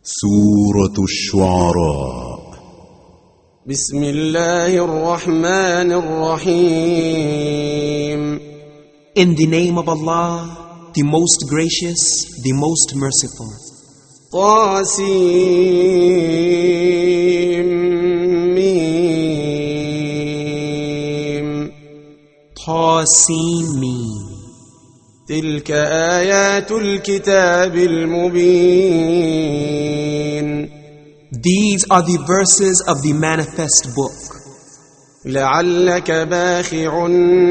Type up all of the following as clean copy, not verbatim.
سورة الشعراء. بسم الله الرحمن الرحيم. In the name of Allah, the most gracious, the most merciful. طاسيم. طاسيم. تلك آيات الكتاب المبين. These are the verses of the manifest book. لعلك باخع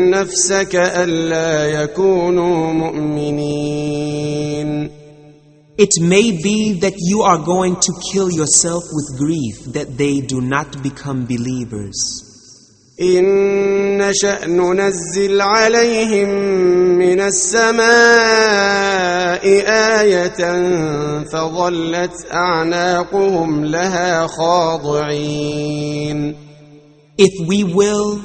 نفسك ألا يكونوا مؤمنين. It may be that you are going to kill yourself with grief that they do not become believers. إن نشأ ننزل عليهم من السماء آية فظلت أعناقهم لها خاضعين. If we will,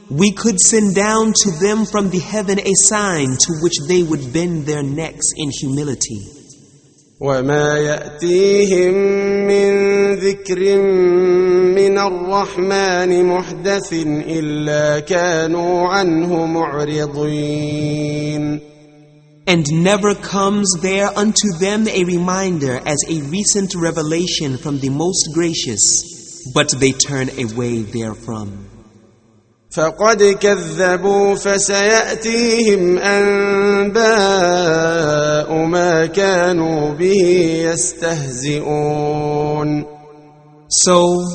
we could send down to them from the heaven a sign to which they would bend their necks in humility. وما يأتيهم من ذكر من الرحمن محدث إلا كانوا عنه معرضين. And never comes there unto them a reminder as a recent revelation from the most gracious, but they turn away therefrom. فقد كذبوا فسيأتيهم أنباء ما كانوا به يستهزئون. So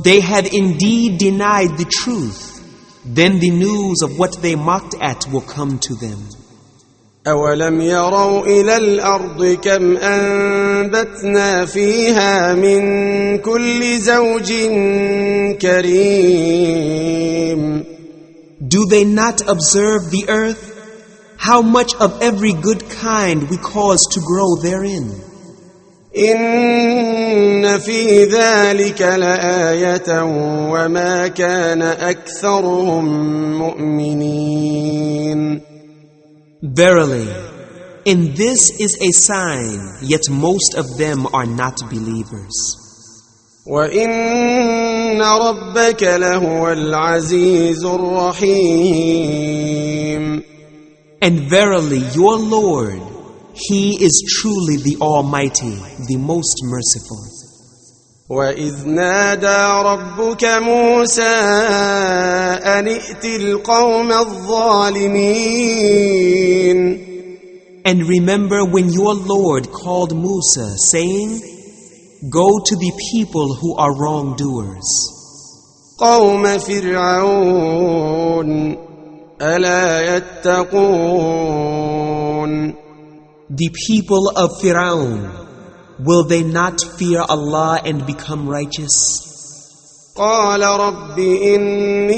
they had indeed denied the truth, then the news of what they mocked at will come to them. أولم يروا إلى الأرض كم أنبتنا فيها من كل زوج كريم. Do they not observe the earth? How much of every good kind we cause to grow therein. إن في ذلك لآية وما كان أكثرهم مؤمنين. Verily, in this is a sign, yet most of them are not believers. وَإِنَّ رَبَّكَ لَهُوَ الْعَزِيزُ الرَّحِيمُ. And verily, your Lord, He is truly the Almighty, the most merciful. وَإِذْ نَادَى رَبُّكَ مُوسَىٰ أَنِ ائْتِ الْقَوْمَ الظَّالِمِينَ. And remember when your Lord called Musa, saying, Go to the people who are wrongdoers. قَوْمَ فِرْعَوْنَ أَلَا يَتَّقُونَ. The people of Fir'aun, will they not fear Allah and become righteous? قال رب إني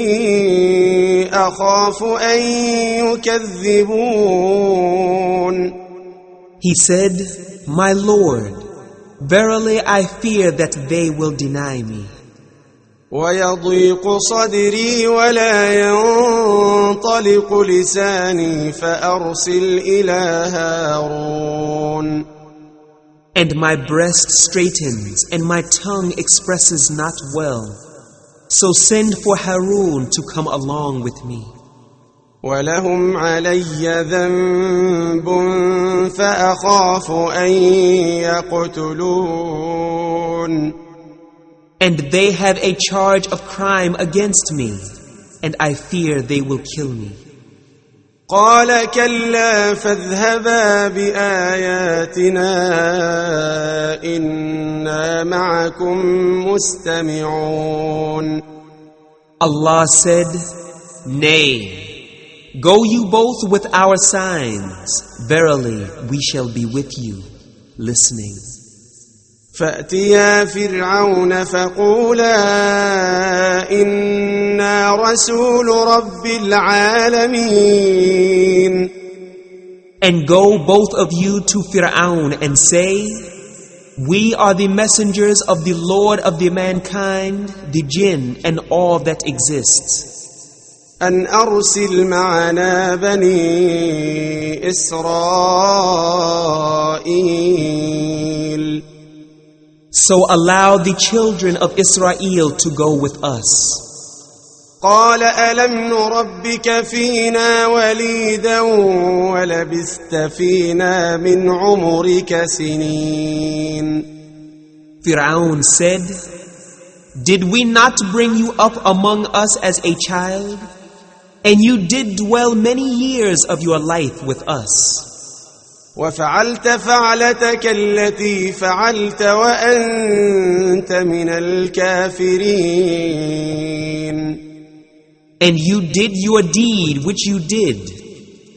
أخاف أن يكذبون. He said, My Lord, verily I fear that they will deny me. ويضيق صدري ولا ينطلق لساني فأرسل إلى هارون. And my breast straightens, and my tongue expresses not well. So send for Harun to come along with me. وَلَهُمْ عَلَيَّ ذَنبٌ فَأَخَافُ أَن يَقْتُلُونَ. And they have a charge of crime against me, and I fear they will kill me. قال كلا فاذهبا بآياتنا إنا معكم مستمعون. Allah said, Nay, go you both with our signs. Verily, we shall be with you, listening. فأتيا فرعون فقولا إنا رسول رب العالمين. And go both of you to Fir'aun and say, We are the messengers of the Lord of the mankind, the jinn, and all that exists. أن أرسل معنا بني إسرائيل. So allow the children of Israel to go with us. قال ألم نربك فينا وليدا ولبثت فينا من عمرك سنين. Fir'aun said, Did we not bring you up among us as a child? And you did dwell many years of your life with us. وفعلت فعلتك التي فعلت وأنت من الكافرين. And you did your deed which you did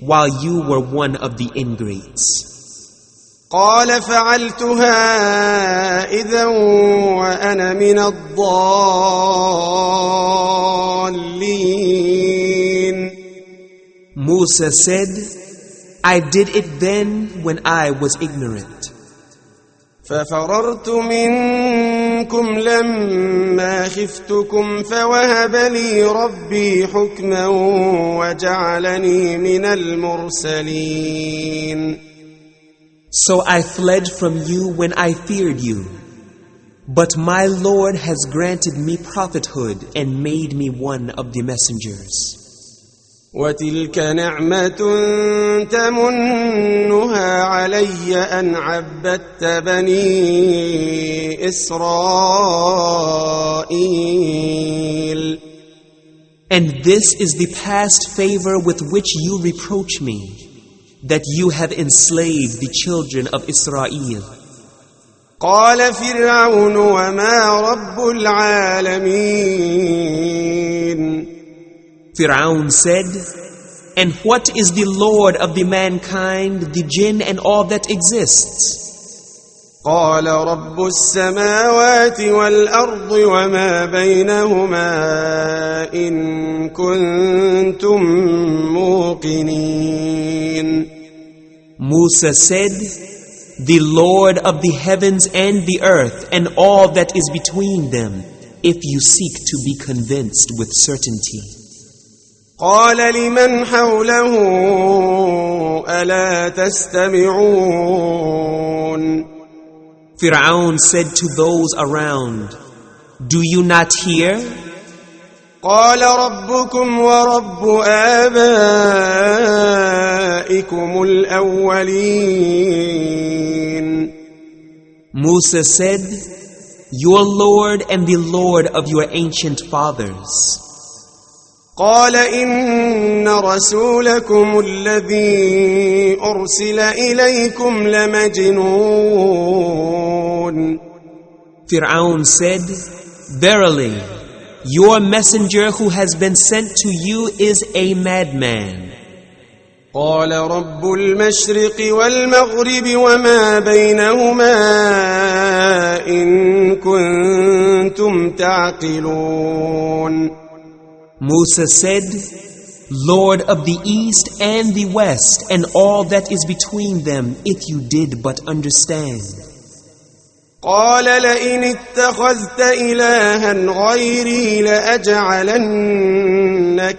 while you were one of the ingrates. قال فعلتها إذا وأنا من الضالين. Musa said, I did it then when I was ignorant. ففررت منكم لما خفتكم فوهب لي ربي حكما وجعلني من المرسلين. So I fled from you when I feared you. But my Lord has granted me prophethood and made me one of the messengers. وتلك نعمة تمنها علي أن عبدت بني إسرائيل. And this is the past favor with which you reproach me, that you have enslaved the children of Israel. قال فرعون وما رب العالمين. Fir'aun said, And what is the Lord of the mankind, the jinn and all that exists? قال رب السماوات والأرض وما بينهما إن كنتم موقنين. Musa said, The Lord of the heavens and the earth and all that is between them, if you seek to be convinced with certainty. قال لمن حوله ألا تستمعون. Fir'aun said to those around, Do you not hear? قال ربكم ورب آبائكم الأولين. Musa said, Your Lord and the Lord of your ancient fathers. قال إن رسولكم الذي أرسل إليكم لمجنون. Fir'aun said, Verily, your messenger who has been sent to you is a madman. قال رب المشرق والمغرب وما بينهما إن كنتم تعقلون. Musa said, Lord of the east and the west and all that is between them, if you did but understand. قال لئن اتخذت إلها غيري لأجعلنك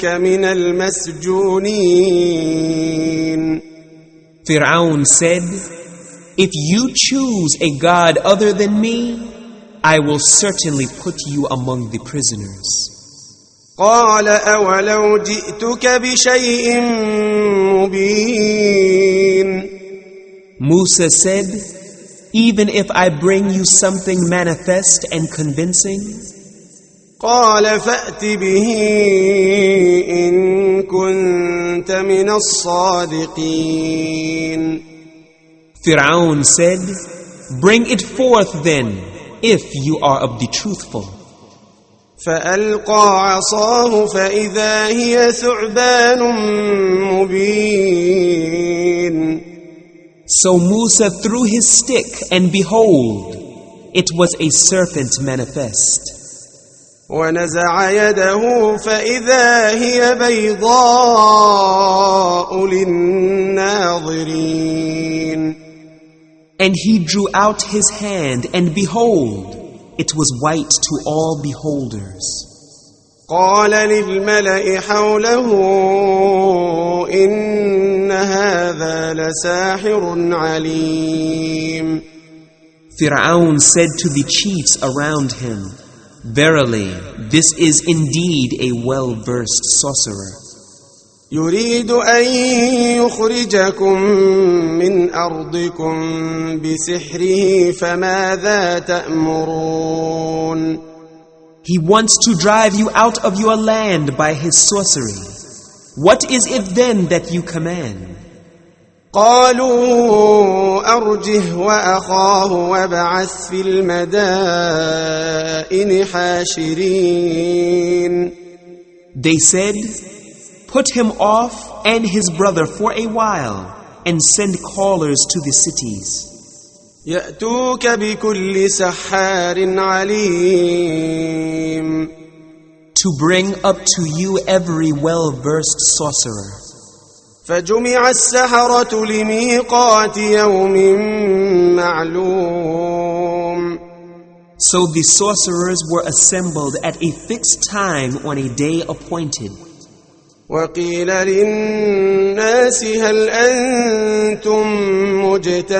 من المسجونين. Fir'aun said, If you choose a god other than me, I will certainly put you among the prisoners. قال أولو جئتك بشيء مبين. Musa said, Even if I bring you something manifest and convincing? قال فأت به إن كنت من الصادقين. Fir'aun said, Bring it forth then, if you are of the truthful. فألقى عصاه فإذا هي ثعبان مبين. So Musa threw his stick, and behold, it was a serpent manifest. ونزع يده فإذا هي بيضاء للناظرين. And he drew out his hand, and behold, it was white to all beholders. قال للملأ حوله إن هذا لساحر عليم. Fir'aun said to the chiefs around him, "Verily, this is indeed a well-versed sorcerer. يريد أن يخرجكم من أرضكم بسحره فماذا تأمرون." He wants to drive you out of your land by his sorcery. What is it then that you command? قالوا أرجه وأخاه وابعث في المدائن حاشرين. They said, "Put him off and his brother for a while, and send callers to the cities. يأتوك بكل سحار عليم. To bring up to you every well-versed sorcerer." فجمع السحرة لميقات يوم معلوم. So the sorcerers were assembled at a fixed time on a day appointed. وقيل للناس هل أنتم مجتمعون.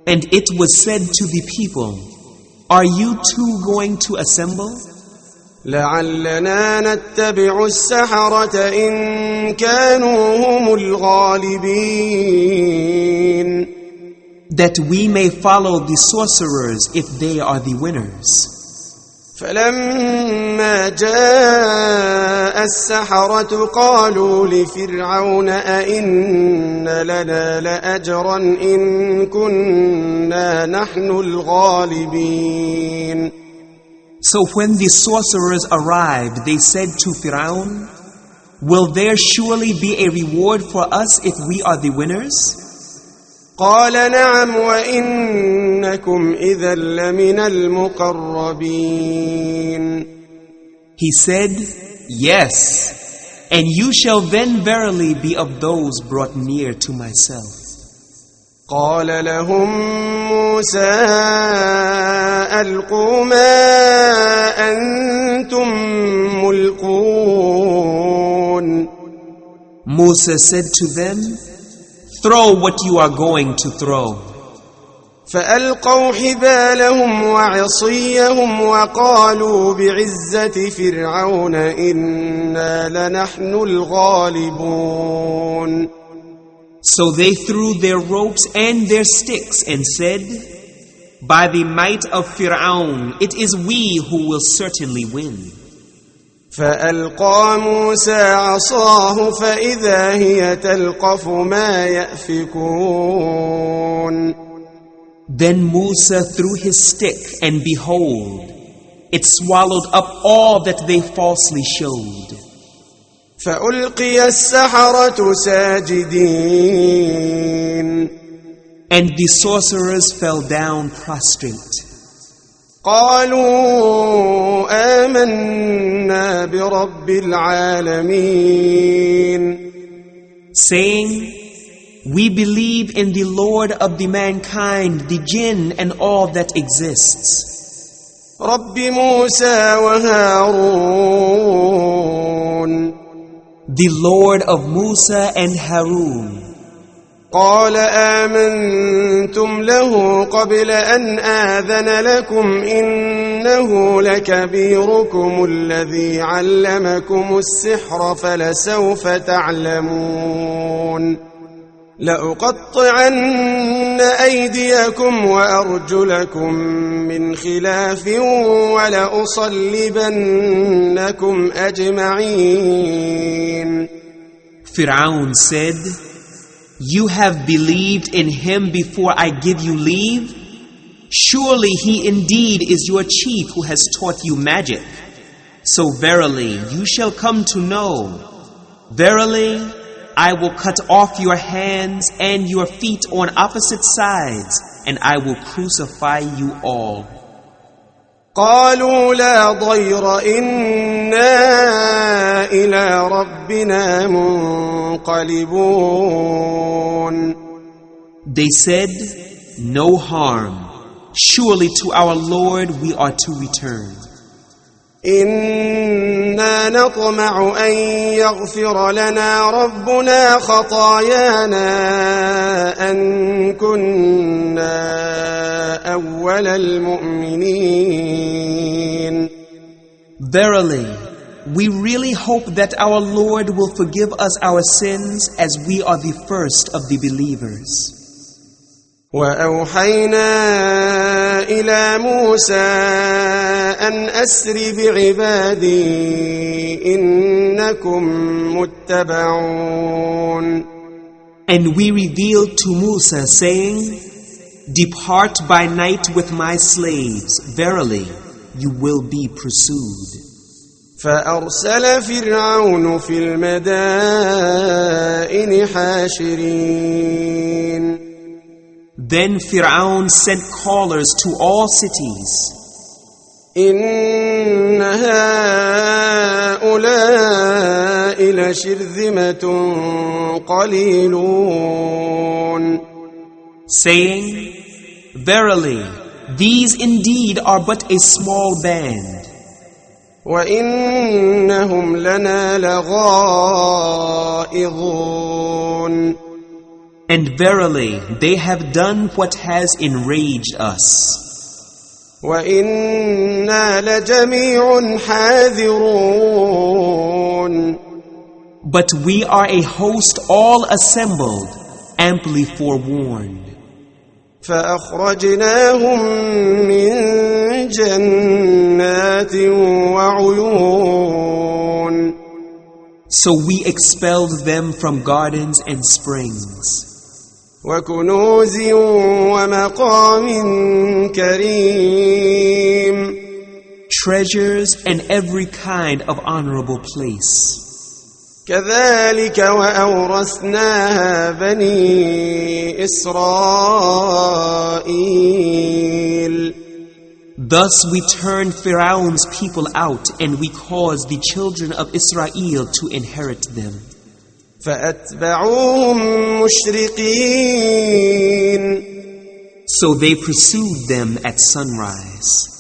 And it was said to the people, "Are you too going to assemble? لعلنا نتبع السحرة إن كانوا هم الغالبين. That we may follow the sorcerers if they are the winners." فلما جاء السحرة قالوا لفرعون أئن لنا لأجرا إن كنا نحن الغالبين. So when the sorcerers arrived, they said to Fir'aun, "Will there surely be a reward for us if we are the winners?" قال نعم وإنكم إذا لمن المقربين. He said, "Yes, and you shall then verily be of those brought near to myself." قال لهم موسى ألقوا ما أنتم ملقون. Musa said to them, "Throw what you are going to throw." فألقوا حبالهم وعصيهم وقالوا بعزة فرعون إنا لنحن الغالبون. So they threw their ropes and their sticks and said, "By the might of Fir'aun, it is we who will certainly win." فألقى موسى عصاه فإذا هي تلقف ما يأفكون. Then Musa threw his stick, and behold, it swallowed up all that they falsely showed. فألقي السحرة ساجدين. And the sorcerers fell down prostrate. قالوا آمنا برب العالمين. Saying, "We believe in the Lord of the mankind, the jinn, and all that exists. رب موسى وهارون. The Lord of Musa and Harun." قال آمنتم له قبل أن آذن لكم إنه لكبيركم الذي علمكم السحر فلسوف تعلمون. لأقطعن أيديكم وأرجلكم من خلاف ولأصلبنكم أجمعين. Fir'aun said, "You have believed in him before I give you leave? Surely he indeed is your chief who has taught you magic. So verily you shall come to know. Verily I will cut off your hands and your feet on opposite sides, and I will crucify you all." قالوا لا ضير إنا إلى ربنا منقلبون. They said, "No harm. Surely to our Lord we are to return." إنا نطمع أن يغفر لنا ربنا خطايانا أن كنا أول المؤمنين. Verily, we really hope that our Lord will forgive us our sins as we are the first of the believers. وأوحينا إلى موسى أن أسر بعبادي إنكم متبعون. And we revealed to Musa, saying, Depart by night with my slaves, verily, you will be pursued. فأرسل فرعون في المدائن حاشرين. Then Fir'aun sent callers to all cities. إن هؤلاء لشرذمة قليلون. Saying, Verily, these indeed are but a small band. وإنهم لنا لغائظون. And verily, they have done what has enraged us. وإنا لجميع حاذرون. But we are a host all assembled, amply forewarned. فأخرجناهم من جنات وعيون. So we expelled them from gardens and springs. وكنوز ومقام كريم. Treasures and every kind of honorable place. كذلك وأورثناها بني إسرائيل. Thus we turned Pharaoh's people out, and we caused the children of Israel to inherit them. فأتبعوهم مشرقين. So they pursued them at sunrise.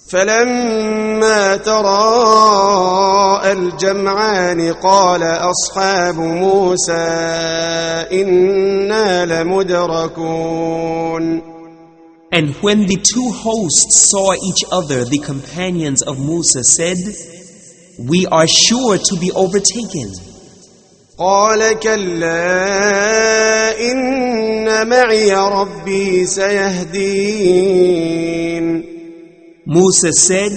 فلما تراءى الجمعان قال أصحاب موسى إنا لمدركون. And when the two hosts saw each other, the companions of Musa said, We are sure to be overtaken. قال كلا إن معي ربي سيهدين. Musa said,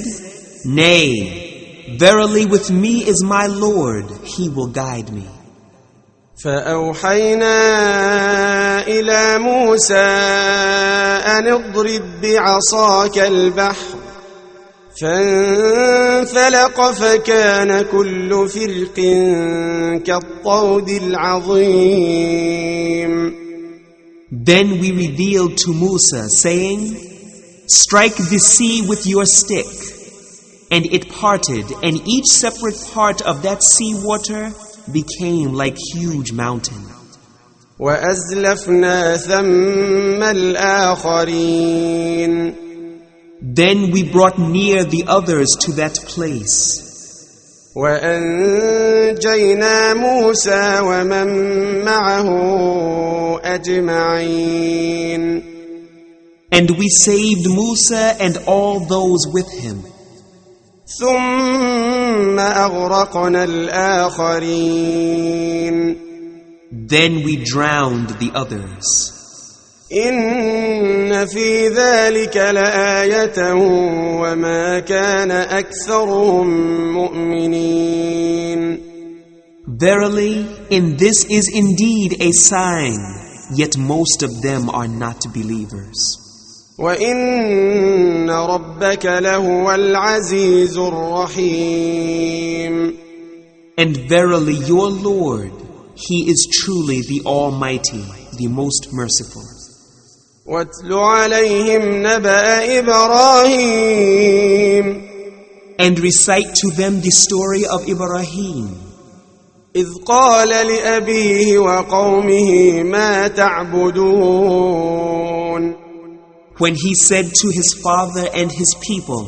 Nay, verily with me is my Lord, He will guide me. فأوحينا إلى موسى أن اضرب بعصاك البحر فانفلق فكان كل فرق كالطود العظيم. Then we revealed to Musa, saying, Strike the sea with your stick. And it parted, and each separate part of that sea water became like huge mountain. وأزلفنا ثم الآخرين. Then we brought near the others to that place. وأنجينا موسى ومن معه أجمعين. And we saved Musa and all those with him. ثم أغرقنا الآخرين. Then we drowned the others. إن في ذلك لآية وما كان أكثرهم مؤمنين. Verily, in this is indeed a sign, yet most of them are not believers. وإن ربك لهو العزيز الرحيم. And verily your Lord, He is truly the Almighty, the most merciful. واتل عليهم نبأ إبراهيم. And recite to them the story of Ibrahim. إذ قال لأبيه وقومه ما تعبدون. When he said to his father and his people,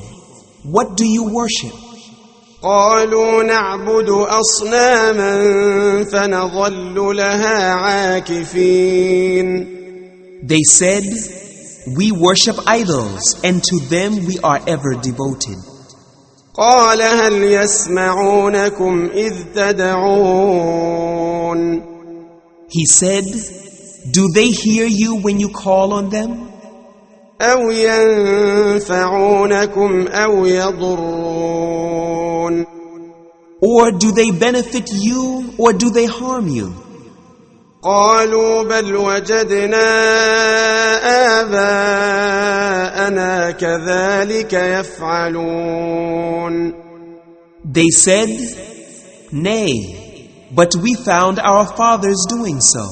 What do you worship? قالوا نعبد أصناما فنظل لها عاكفين. They said, we worship idols, and to them we are ever devoted. قال هل يسمعونكم إذ تدعون. He said, do they hear you when you call on them? أو ينفعونكم أو يضرون. Or do they benefit you, or do they harm you? قالوا بل وجدنا آباءنا كذلك يفعلون. They said, nay, but we found our fathers doing so.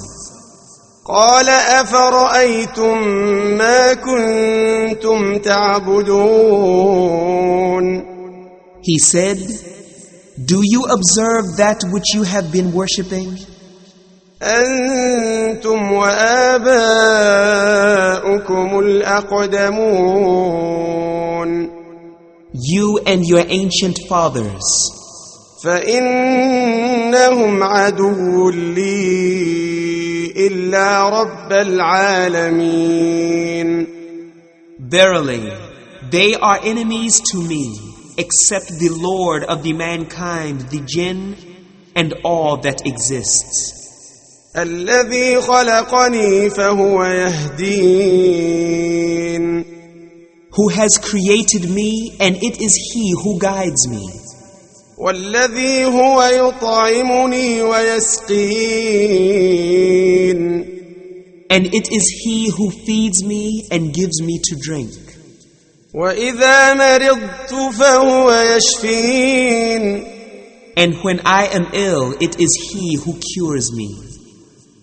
قال أفرأيتم ما كنتم تعبدون. He said, do you observe that which you have been worshipping? أنتم وآباؤكم الأقدمون. You and your ancient fathers. فإنهم عدو لي إلا رب العالمين. Verily, they are enemies to me, except the Lord of the mankind, the jinn, and all that exists. الذي خلقني فهو يهدين. Who has created me, and it is He who guides me. والذي هو يطعمني ويسقين. And it is He who feeds me and gives me to drink. وإذا مرضت فهو يشفين. And when I am ill, it is He who cures me.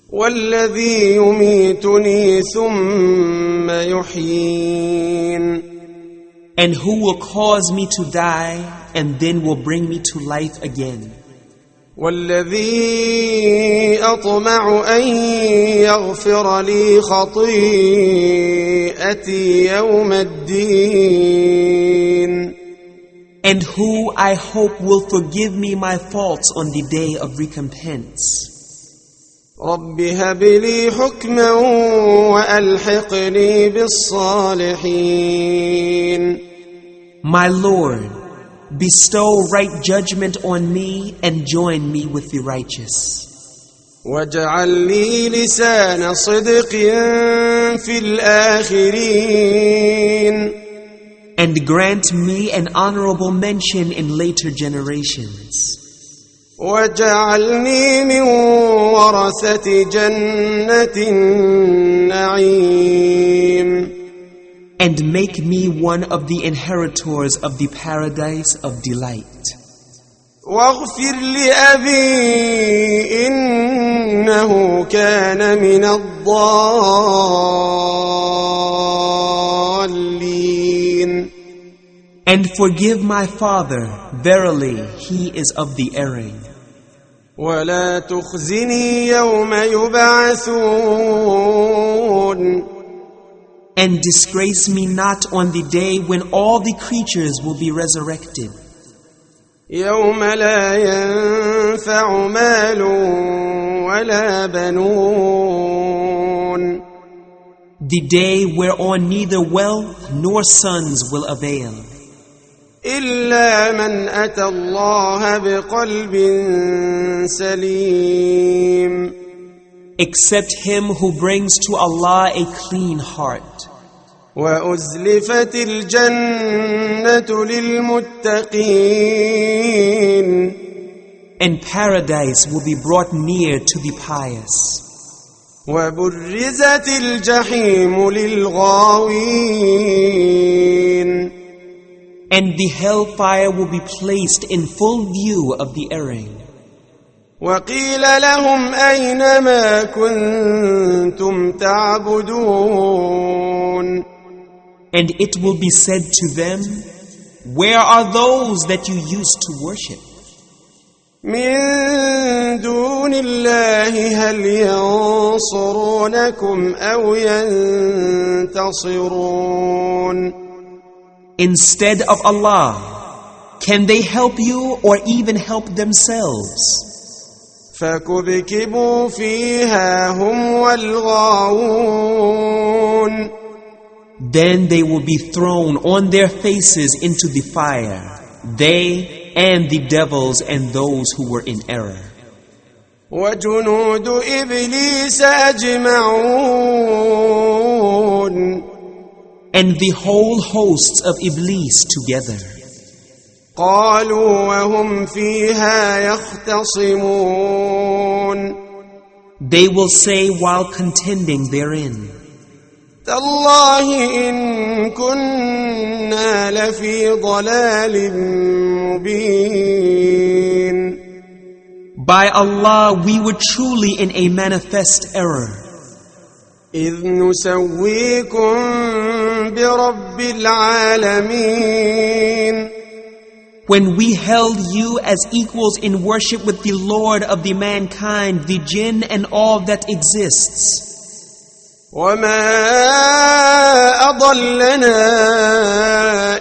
والذي يميتني ثم يحيين. And who will cause me to die and then will bring me to life again. والذي أطمع أن يغفر لي خطيئتي يوم الدين. And who I hope will forgive me my faults on the day of recompense. رب هب لي حكما وألحقني بالصالحين. My Lord, bestow right judgment on me and join me with the righteous. واجعل لي لسان صدق في الآخرين. And grant me an honorable mention in later generations. واجعلني من ورثة جنة النعيم. And make me one of the inheritors of the paradise of delight. واغفر لأبي إنه كان من الضالين. And forgive my father, verily he is of the erring. ولا تخزني يوم يبعثون. And disgrace me not on the day when all the creatures will be resurrected. يوم لا ينفع مال ولا بنون. The day whereon neither wealth nor sons will avail. إلا من أتى الله بقلب سليم. Except him who brings to Allah a clean heart. وأزلفت الجنة للمتقين. And paradise will be brought near to the pious. وبرزت الجحيم للغاوين. And the hellfire will be placed in full view of the erring. وقيل لهم أين ما كنتم تعبدون. And it will be said to them, where are those that you used to worship? من دون الله هل ينصرونكم أو ينتصرون. Instead of Allah, Can they help you or even help themselves? فكبكبوا فيها هم والغاوون. Then they will be thrown on their faces into the fire, they and the devils and those who were in error. وجنود إبليس أجمعون. And the whole hosts of Iblis together. قالوا وهم فيها يختصمون. They will say while contending therein, تالله إن كنا لفي ضلال مبين. By Allah, we were truly in a manifest error. إذ نسويكم برب العالمين. When we held you as equals in worship with the Lord of the mankind, the jinn and all that exists. وما أضلنا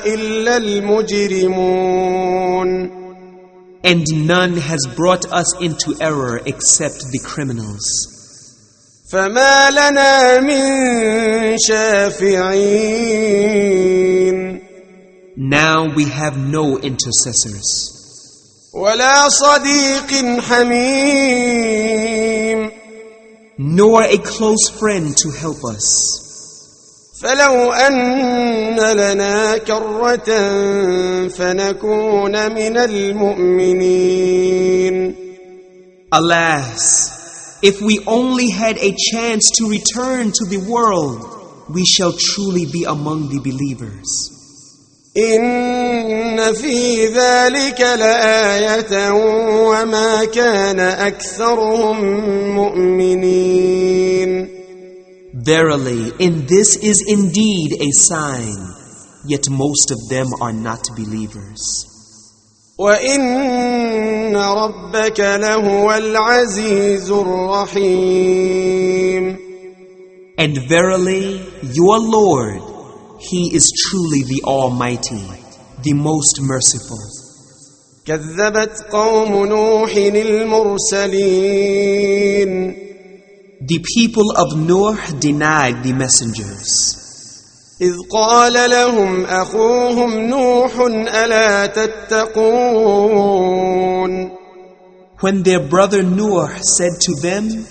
إلا المجرمون. And none has brought us into error except the criminals. فما لنا من شافعين. Now we have no intercessors. ولا صديق حميم. Nor a close friend to help us. فلو أن لنا كرة فنكون من المؤمنين. Alas, if we only had a chance to return to the world, we shall truly be among the believers. إن في ذلك لآية وما كان أكثرهم مؤمنين. Verily, in this is indeed a sign, yet most of them are not believers. وإن ربك لهو العزيز الرحيم. And verily, your Lord, He is truly the Almighty, the most merciful. كذبت قوم نوح المرسلين. The people of Nuh denied the messengers. إذ قال لهم أخوهم نوح ألا تتقون. When their brother Nuh said to them,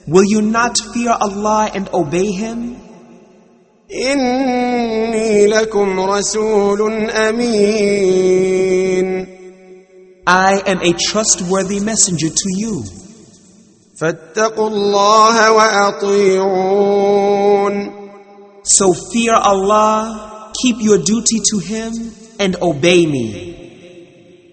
will you not fear Allah and obey Him? إني لكم رسول أمين. I am a trustworthy messenger to you. فاتقوا الله وأطيعون. So fear Allah, keep your duty to Him, and obey me.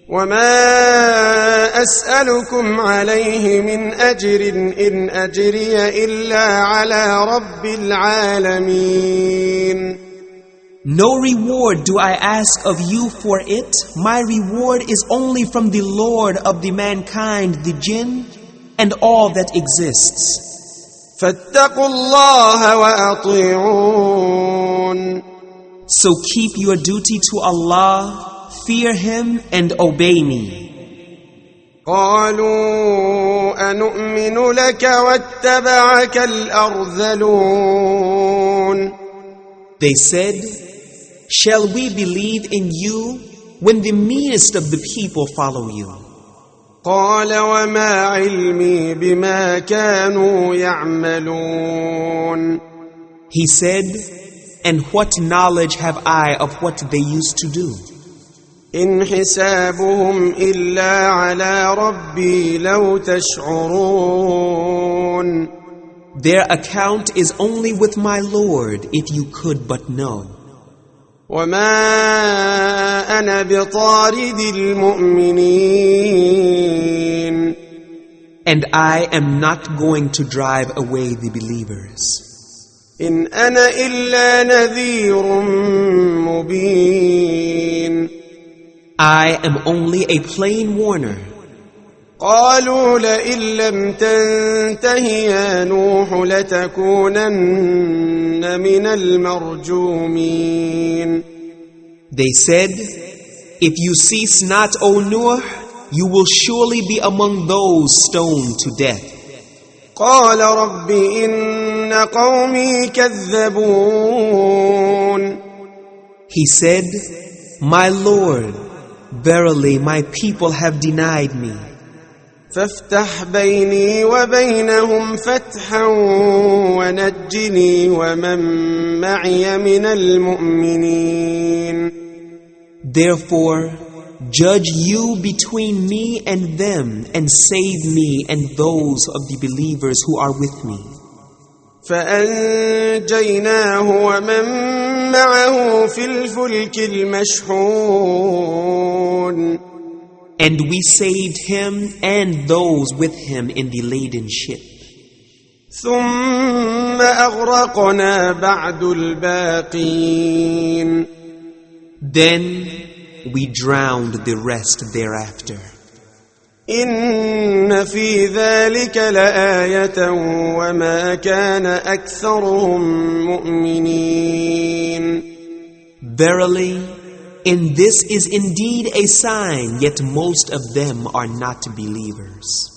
وما أسألكم عليه من أجر إن أجري إلا على رب العالمين. No reward do I ask of you for it. My reward is only from the Lord of the mankind, the jinn, and all that exists. فاتقوا الله وأطيعون. So keep your duty to Allah, fear Him, and obey me. قالوا أنؤمن لك واتبعك الأرذلون. They said, shall we believe in you when the meanest of the people follow you? قال وما علمي بما كانوا يعملون. He said, and what knowledge have I of what they used to do? إن حسابهم إلا على ربي لو تشعرون. Their account is only with my Lord, if you could but know. وما أنا بطارد المؤمنين. And I am not going to drive away the believers. إن أنا إلا نذير مبين. I am only a plain warner. قالوا لئن لم تنته يا نوح لتكونن من المرجومين. They said, If you cease not, O Nuh, you will surely be among those stoned to death. قال رب إن قومي كذبون. He said, My Lord, verily my people have denied me. فافتح بيني وبينهم فتحا ونجني ومن معي من المؤمنين. Therefore, judge you between me and them and save me and those of the believers who are with me. فأنجيناه ومن معه في الفلك المشحون. And we saved him and those with him in the laden ship. ثم أغرقنا بعد الباقين. Then we drowned the rest thereafter. إن في ذلك لآية وما كان أكثرهم مؤمنين. Verily, in this is indeed a sign, yet most of them are not believers.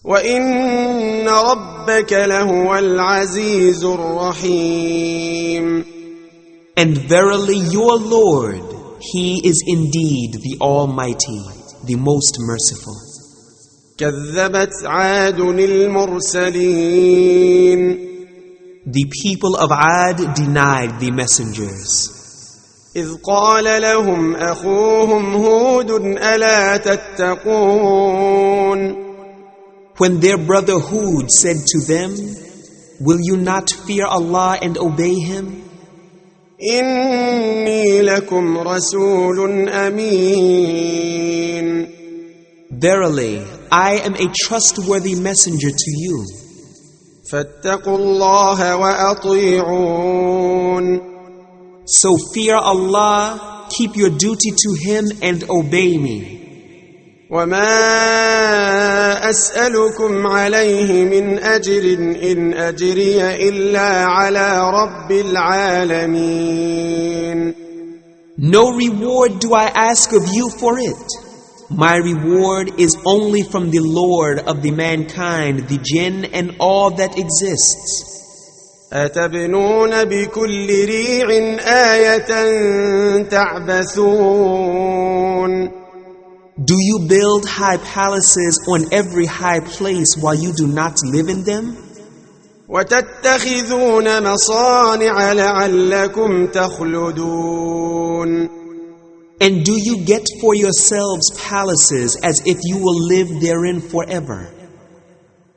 وإن ربك لهو العزيز الرحيم. And verily your Lord, He is indeed the Almighty, the most merciful. كذبت عاد المرسلين. The people of Ad denied the messengers. إذ قال لهم أخوهم هود ألا تتقون. When their brother Hud said to them, Will you not fear Allah and obey Him? إني لكم رسول أمين. Verily, I am a trustworthy messenger to you. فاتقوا الله وأطيعون. So fear Allah, keep your duty to Him and obey me. وما أسألكم عليه من أجر إن أجري إلا على رب العالمين. No reward do I ask of you for it. My reward is only from the Lord of the mankind, the jinn, and all that exists. أتبنون بكل ريع آية تعبثون. Do you build high palaces on every high place while you do not live in them? وتتخذون مصانع لعلكم تخلدون. And do you get for yourselves palaces as if you will live therein forever?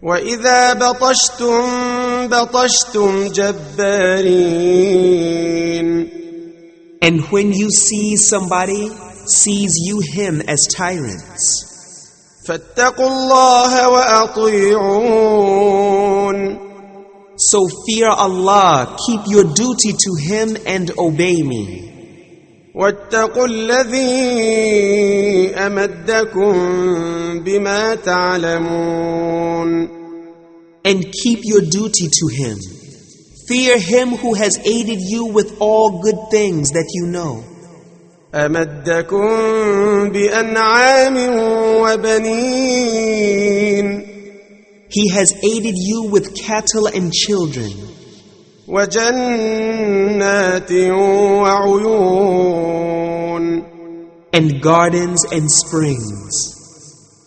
وإذا بطشتم بطشتم جبارين. And when you seize somebody, seize you him as tyrants. فاتقوا الله وأطيعون. So fear Allah, keep your duty to Him and obey me. واتقوا الذي أمدكم بما تعلمون. And keep your duty to Him. Fear Him who has aided you with all good things that you know. أمدكم بأنعام وبنين. He has aided you with cattle and children. وجنات وعيون. And gardens and springs.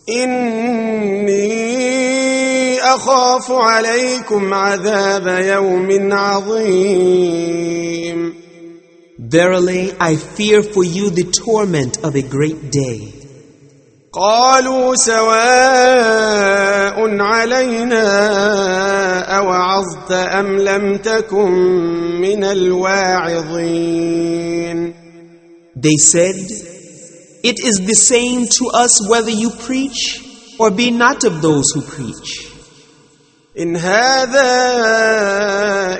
إني أخاف عليكم عذاب يوم عظيم. Verily, I fear for you the torment of a great day. قالوا سواء علينا أوعظت أم لم تكن من الواعظين. They said, It is the same to us whether you preach or be not of those who preach. إن هذا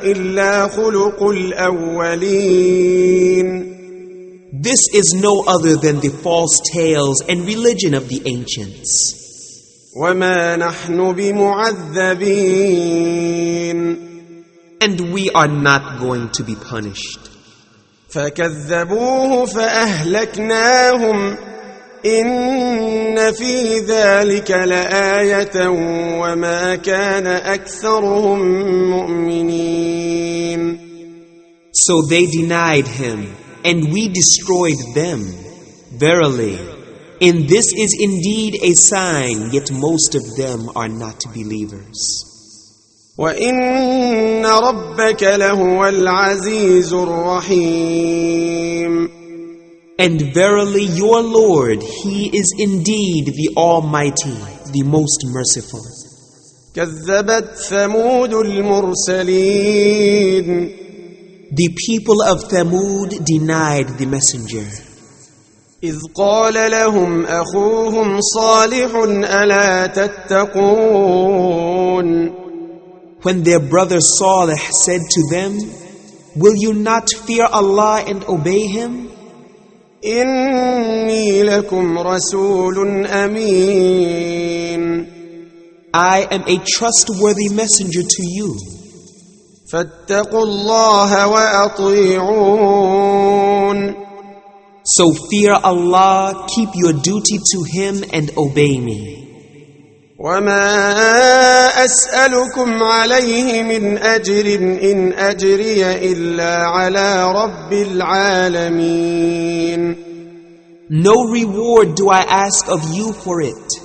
إلا خلق الأولين. This is no other than the false tales and religion of the ancients. وما نحن بمعذبين. And we are not going to be punished. فكذبوه فأهلكناهم إن في ذلك لآية وما كان أكثرهم مؤمنين. So they denied him, and we destroyed them. Verily, in this is indeed a sign, yet most of them are not believers. وَإِنَّ رَبَّكَ لَهُوَ الْعَزِيزُ الرَّحِيمُ. And verily your Lord, He is indeed the Almighty, the most merciful. كَذَّبَتْ ثَمُودُ الْمُرْسَلِينَ. The people of Thamud denied the messenger. إِذْ قَالَ لَهُمْ أَخُوهُمْ صَالِحٌ أَلَا تَتَّقُونَ. When their brother Salih said to them, "Will you not fear Allah and obey Him? إِنِّي لَكُمْ رَسُولٌ أَمِينٌ. I am a trustworthy messenger to you. فَاتَّقُوا اللَّهَ وَأَطِيعُونِ. So fear Allah, keep your duty to Him and obey me. وَمَا أَسْأَلُكُمْ عَلَيْهِ مِنْ أَجْرٍ إِنْ أَجْرِيَ إِلَّا عَلَى رَبِّ الْعَالَمِينَ. No reward do I ask of you for it.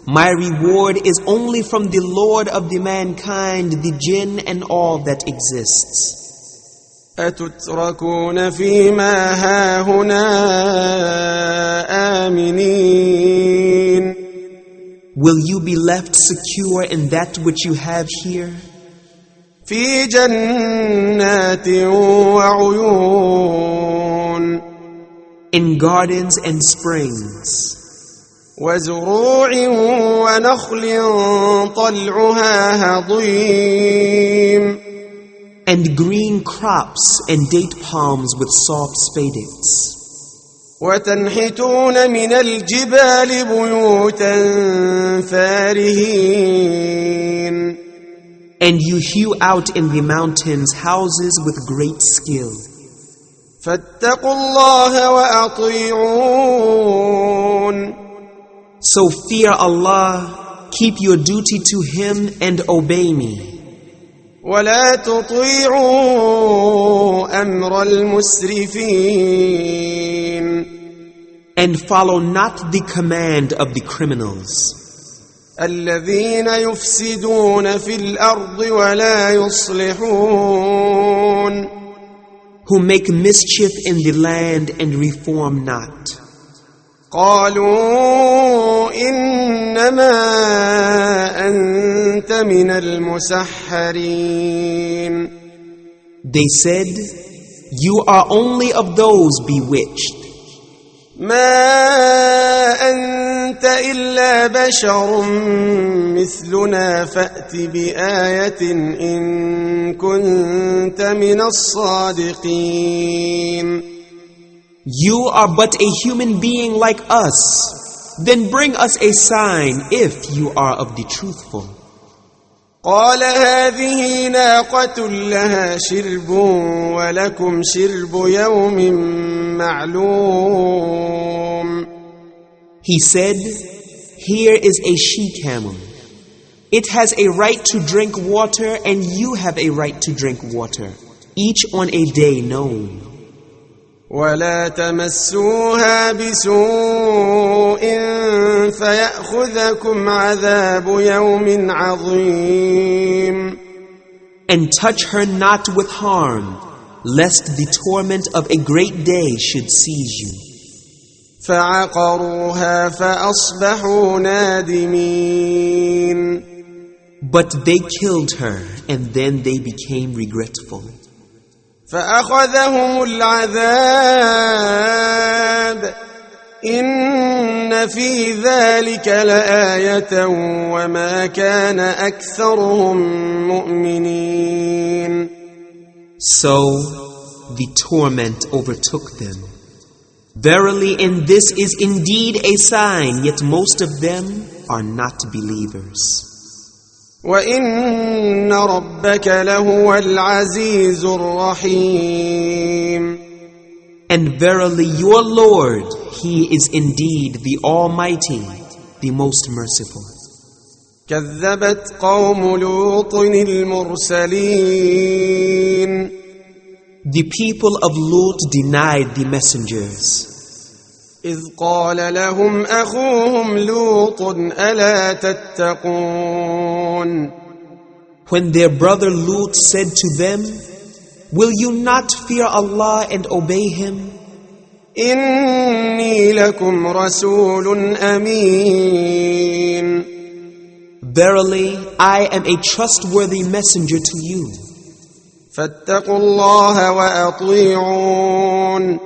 My reward is only from the Lord of the mankind, the jinn, and all that exists. أَتُتْرَكُونَ فِي مَا هَاهُنَا آمِنِينَ. Will you be left secure in that which you have here? في جنات وعيون. In gardens and springs. وزروع ونخل طلعها هضيم. And green crops and date palms with soft spadix. وتنحتون من الجبال بيوتا فارهين. And you hew out in the mountains houses with great skill. فاتقوا الله وأطيعون. So fear Allah, keep your duty to Him and obey me. ولا تطيعوا أمر المسرفين. And follow not the command of the criminals. الذين يفسدون في الأرض ولا يصلحون. Who make mischief in the land and reform not. قالوا إنما أنت من المسحرين. They said, you are only of those bewitched. ما أنت إلا بشر مثلنا فأت بآية إن كنت من الصادقين. You are but a human being like us. Then bring us a sign if you are of the truthful. قال هذه ناقة لها شرب ولكم شرب يوم معلوم. He said, here is a she-camel. It has a right to drink water and you have a right to drink water, each on a day known. ولا تمسوها بسوء فيأخذكم عذاب يوم عظيم. And touch her not with harm, lest the torment of a great day should seize you. فعقروها فأصبحوا نادمين. But they killed her and then they became regretful. فأخذهم العذاب إن في ذلك لآية وما كان أكثرهم مؤمنين. So the torment overtook them. Verily, in this is indeed a sign, yet most of them are not believers. وَإِنَّ رَبَّكَ لَهُوَ الْعَزِيزُ الرَّحِيمُ. And verily your Lord, He is indeed the Almighty, the most merciful. كذبت قوم لوط المرسلين. The people of Lut denied the messengers. إذ قال لهم أخوهم لوط ألا تتقون. When their brother Lut said to them, will you not fear Allah and obey Him? إني لكم رسول أمين. Verily, I am a trustworthy messenger to you. فاتقوا الله وأطيعون.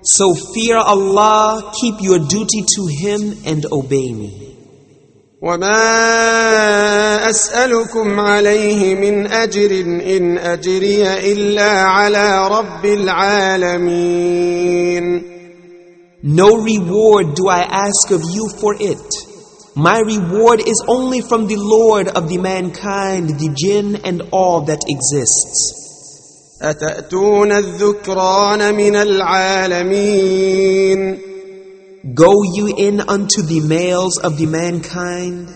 So fear Allah, keep your duty to Him and obey me. وما أسألكم عليه من أجر إن أجري إلا على رب العالمين. No reward do I ask of you for it. My reward is only from the Lord of the mankind, the jinn, and all that exists. أتأتون الذكران من العالمين. Go you in unto the males of the mankind,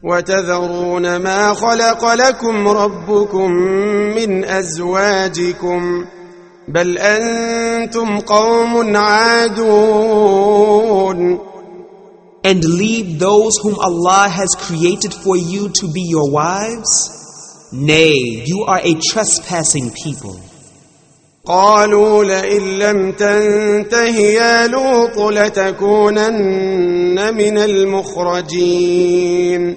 وتذرون ما خلق لكم ربكم من أزواجكم بل أنتم قوم عادون. and leave those whom Allah has created for you to be your wives? Nay, you are a trespassing people. قالوا لئن لم تنته يا لوط لتكونن من المخرجين.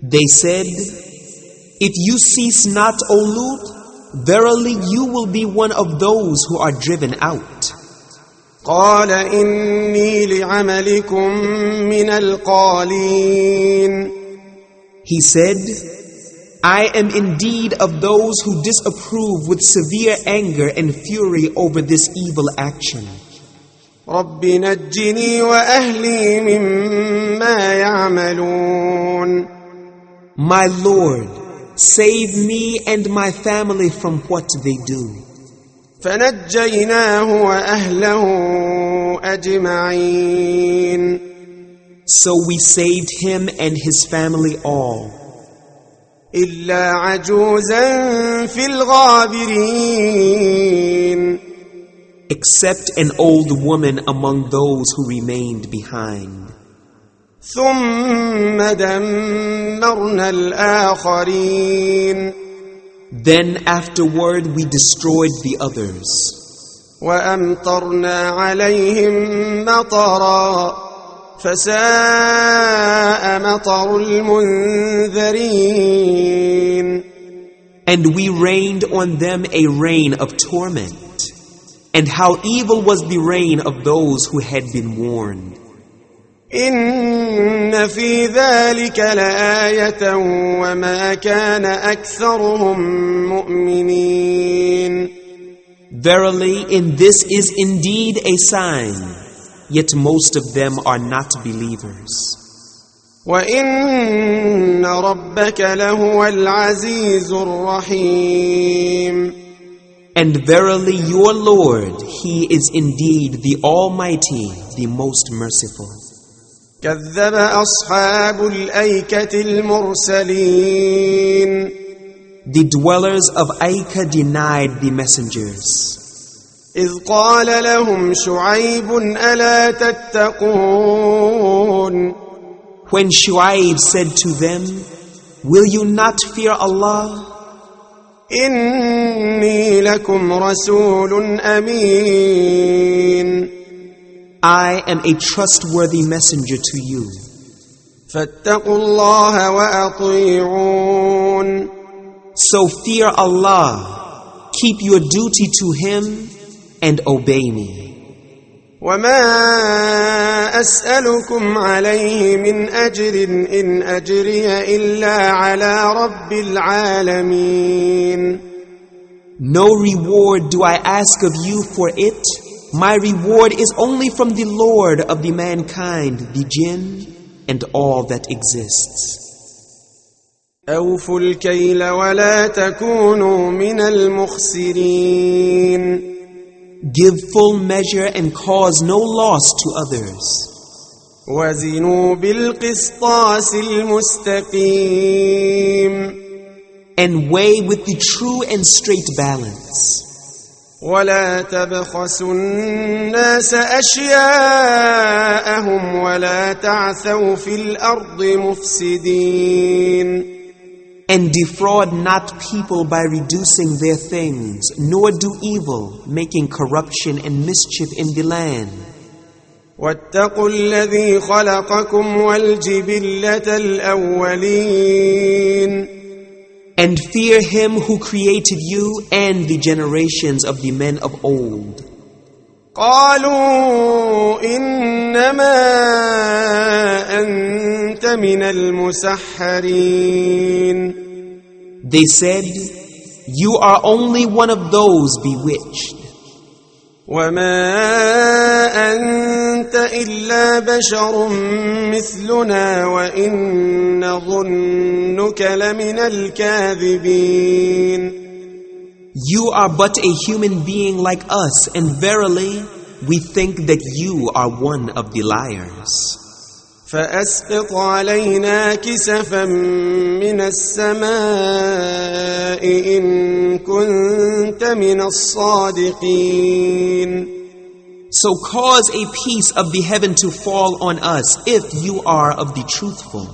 They said, if you cease not, O Lut, verily you will be one of those who are driven out. قال إني لعملكم من القالين. He said, I am indeed of those who disapprove with severe anger and fury over this evil action. رب نجني وأهلي مما يعملون. My Lord, save me and my family from what they do. فنجيناه وأهله أجمعين. So we saved him and his family all, إلا عجوزا في الغابرين. except an old woman among those who remained behind. ثم دمرنا الآخرين. Then afterward we destroyed the others, وأمطرنا عليهم مطرا فساء مطر المنذرين. and we rained on them a rain of torment, and how evil was the rain of those who had been warned. إن في ذلك لآية وما كان أكثرهم مؤمنين. Verily, in this is indeed a sign, yet most of them are not believers. وإن ربك لهو العزيز الرحيم. And verily your Lord, He is indeed the Almighty, the most merciful. كذب أصحاب الأيكة المرسلين. The dwellers of Aikah denied the messengers. إذ قال لهم شعيب ألا تتقون. When Shu'aib said to them, will you not fear Allah? إني لكم رسول أمين. I am a trustworthy messenger to you. فاتقوا الله وأطيعون. So fear Allah, keep your duty to Him, and obey me. وما أسألكم عليه من أجر إن أجري إلا على رب العالمين. No reward do I ask of you for it. My reward is only from the Lord of the mankind, the jinn, and all that exists. أوفوا الكيل ولا تكونوا من المخسرين. Give full measure and cause no loss to others. وزنوا بالقسطاس المستقيم And weigh with the true and straight balance. ولا تبخسوا الناس أشياءهم ولا تعثوا في الأرض مفسدين And defraud not people by reducing their things, nor do evil, making corruption and mischief in the land. واتقوا الذي خلقكم والجبلة الأولين And fear him who created you and the generations of the men of old. قالوا إنما أنت من المسحرين They said, You are only one of those bewitched. وما أنت إلا بشر مثلنا وإن نظنك لمن الكاذبين You are but a human being like us, and verily, we think that you are one of the liars. فأسقط علينا كسفا من السماء إن كنت من الصادقين So cause a piece of the heaven to fall on us if you are of the truthful.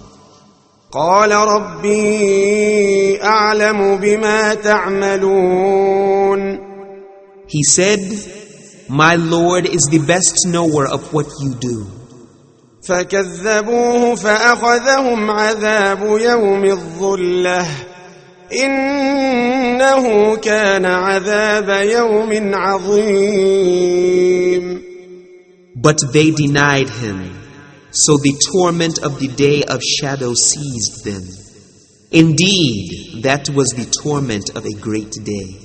قال ربي أعلم بما تعملون He said, My Lord is the best knower of what you do. فكذبوه فأخذهم عذاب يوم الظلة إنه كان عذاب يوم عظيم But they denied him, so the torment of the day of shadow seized them. Indeed, that was the torment of a great day.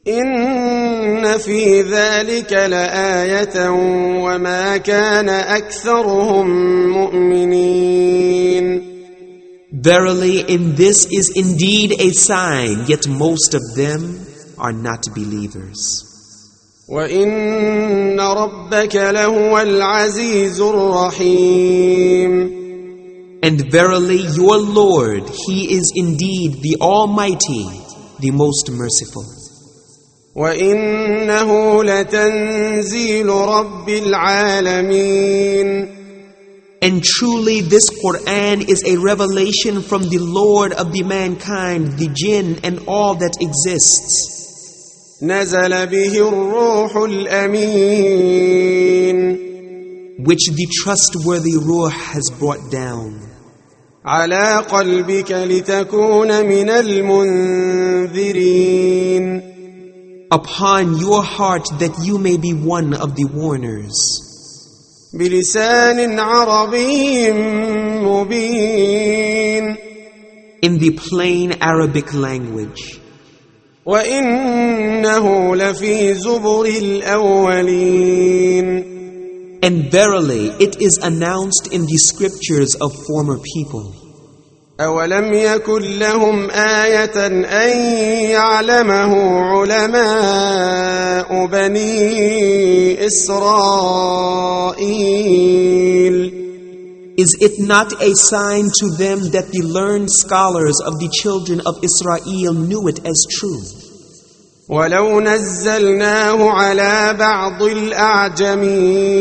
إن في ذلك لآية وما كان أكثرهم مؤمنين Verily, in this is indeed a sign, yet most of them are not believers. وإن ربك لهو العزيز الرحيم And verily, your Lord, He is indeed the Almighty, the most merciful. وإنه لتنزيل رب العالمين And truly this Qur'an is a revelation from the Lord of the mankind, the jinn and all that exists. نزل به الروح الأمين Which the trustworthy Ruh has brought down. على قلبك لتكون من المنذرين Upon your heart that you may be one of the warners. بلسان عربي مبين In the plain Arabic language. وإنه لفي زبر الأولين And verily it is announced in the scriptures of former people. أولم يكن لهم آية أن يعلمه علماء بني إسرائيل Is it not a sign to them that the learned scholars of the children of Israel knew it as true? ولو نزلناه على بعض الأعجمين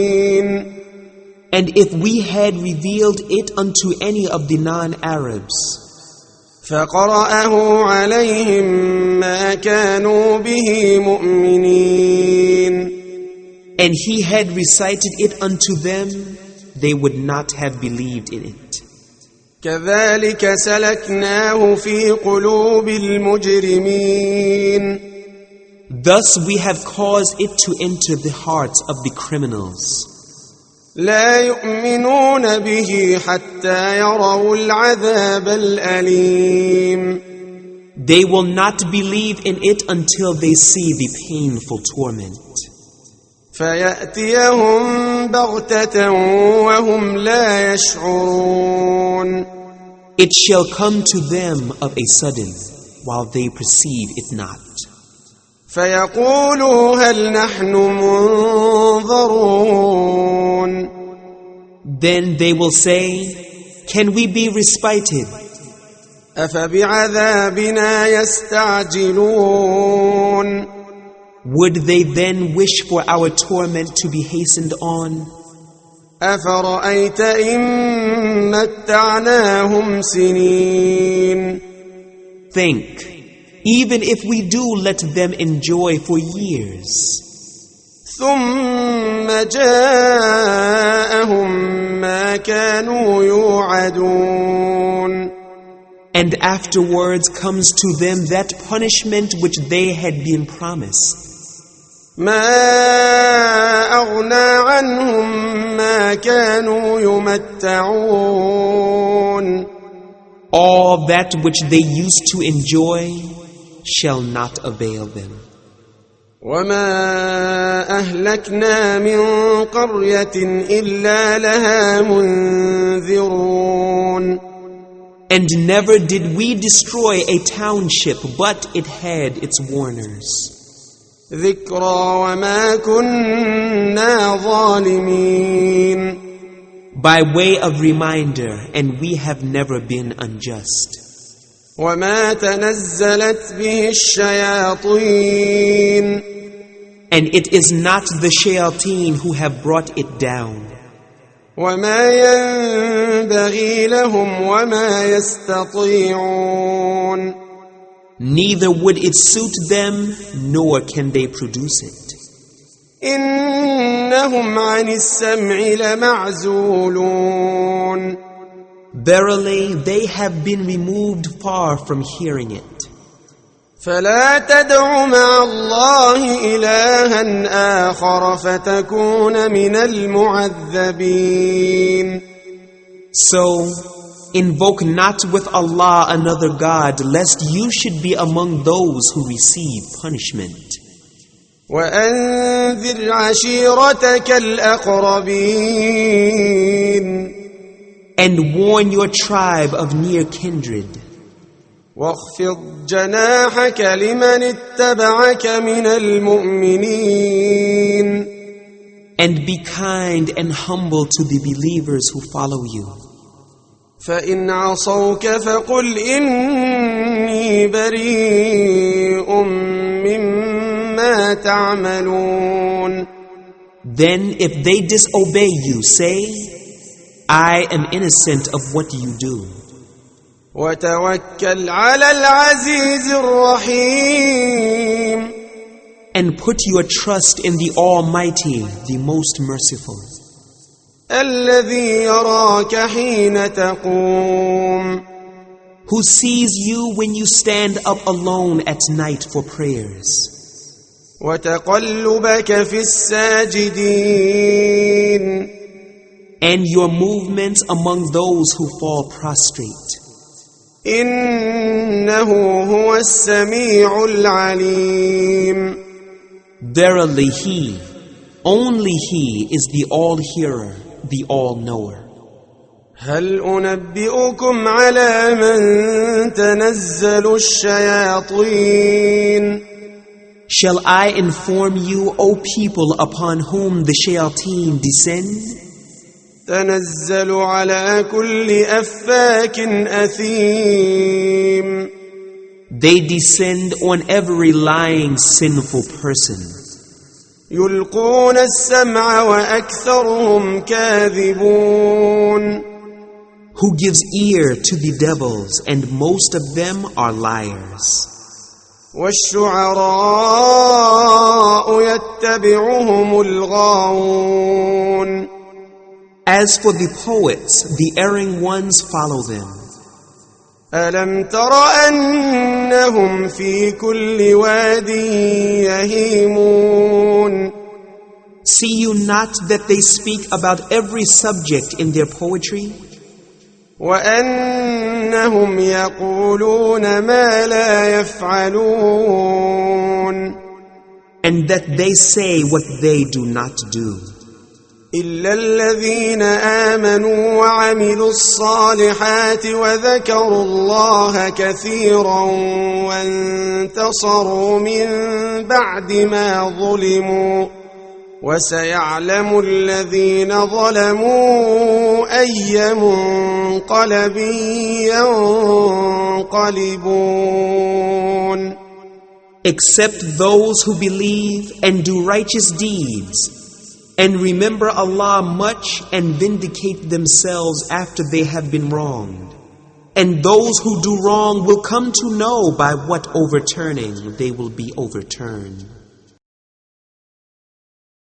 And if we had revealed it unto any of the non-Arabs, فقرأه عليهم ما كانوا به مؤمنين and he had recited it unto them, they would not have believed in it. كذلك سلكناه في قلوب المجرمين Thus we have caused it to enter the hearts of the criminals. لا يؤمنون به حتى يروا العذاب الأليم They will not believe in it until they see the painful torment. فيأتيهم بغتة وهم لا يشعرون It shall come to them of a sudden, while they perceive it not. فيقولوا هل نحن منظرون. Then they will say, can we be respited? أفبعذابنا يستعجلون. Would they then wish for our torment to be hastened on? أفرأيت إن متعناهم سنين. Think, even if we do let them enjoy for years, ثم جاءهم ما كانوا يوعدون. and afterwards comes to them that punishment which they had been promised, ما أغنى عنهم ما كانوا يمتعون. all that which they used to enjoy shall not avail them. وما أهلكنا من قرية إلا لها منذرون. And never did we destroy a township, but it had its warners. ذكرى وما كنا ظالمين. By way of reminder, and we have never been unjust. وما تنزلت به الشياطين. And it is not the shayateen who have brought it down. وما ينبغي لهم وما يستطيعون. Neither would it suit them, nor can they produce it. إنهم عن السمع لمعزولون. Verily, they have been removed far from hearing it. فلا تدع مع الله إلها آخر فتكون من المعذبين. So, invoke not with Allah another God, lest you should be among those who receive punishment. وأنذر عشيرتك الأقربين. And warn your tribe of near kindred. واخفض جناحك لمن اتبعك من المؤمنين. And be kind and humble to the believers who follow you. فإن عصوك فقل إني بريء مما تعملون. Then if they disobey you, say, I am innocent of what you do. وتوكل على العزيز الرحيم. And put your trust in the Almighty, the most merciful, الذي يراك حين تقوم. who sees you when you stand up alone at night for prayers, وتقلبك في الساجدين. and your movements among those who fall prostrate. إنه هو السميع العليم. Verily He, only He is the All-Hearer, the All-Knower. هل أنبئكم على من تنزل الشياطين. Shall I inform you, O people, upon whom the shayateen descend? تنزل على كل أفاك أثيم. They descend on every lying, sinful person, يلقون السمع وأكثرهم كاذبون. who gives ear to the devils, and most of them are liars. والشعراء يتبعهم الغاوون. As for the poets, the erring ones follow them. ألم تر أنهم في كل واد يهيمون. See you not that they speak about every subject in their poetry? وأنهم يقولون ما لا يفعلون. And that they say what they do not do. إلا الذين آمنوا وعملوا الصالحات وذكروا الله كثيرا وانتصروا من بعد ما ظلموا وسيعلم الذين ظلموا أي منقلب ينقلبون. Except those who believe and do righteous deeds, and remember Allah much and vindicate themselves after they have been wronged. And those who do wrong will come to know by what overturning they will be overturned.